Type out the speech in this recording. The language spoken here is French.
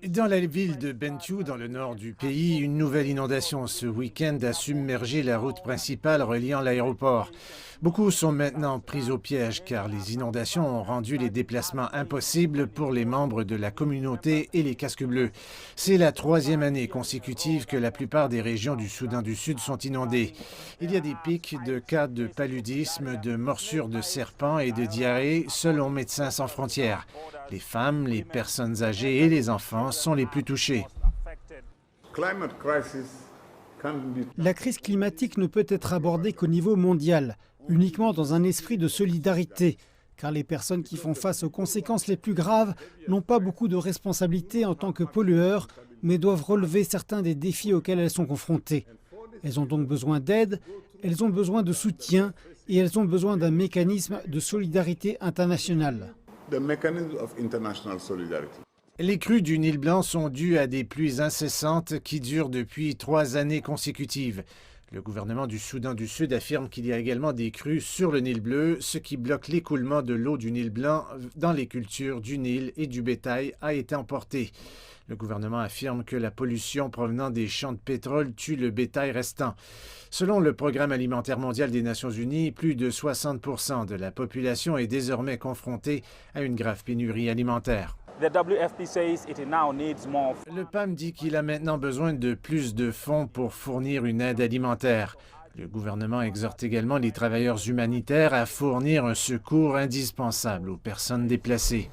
Dans la ville de Bentiu, dans le nord du pays, une nouvelle inondation ce week-end a submergé la route principale reliant l'aéroport. Beaucoup sont maintenant pris au piège car les inondations ont rendu les déplacements impossibles pour les membres de la communauté et les casques bleus. C'est la troisième année consécutive que la plupart des régions du Soudan du Sud sont inondées. Il y a des pics de cas de paludisme, de morsures de serpents et de diarrhée selon Médecins sans frontières. Les femmes, les personnes âgées et les enfants sont les plus touchés. La crise climatique ne peut être abordée qu'au niveau mondial, uniquement dans un esprit de solidarité, car les personnes qui font face aux conséquences les plus graves n'ont pas beaucoup de responsabilités en tant que pollueurs, mais doivent relever certains des défis auxquels elles sont confrontées. Elles ont donc besoin d'aide, elles ont besoin de soutien et elles ont besoin d'un mécanisme de solidarité internationale. Les crues du Nil Blanc sont dues à des pluies incessantes qui durent depuis 3 années consécutives. Le gouvernement du Soudan du Sud affirme qu'il y a également des crues sur le Nil Bleu, ce qui bloque l'écoulement de l'eau du Nil Blanc dans les cultures du Nil et du bétail a été emporté. Le gouvernement affirme que la pollution provenant des champs de pétrole tue le bétail restant. Selon le Programme alimentaire mondial des Nations unies, plus de 60% de la population est désormais confrontée à une grave pénurie alimentaire. Le PAM dit qu'il a maintenant besoin de plus de fonds pour fournir une aide alimentaire. Le gouvernement exhorte également les travailleurs humanitaires à fournir un secours indispensable aux personnes déplacées.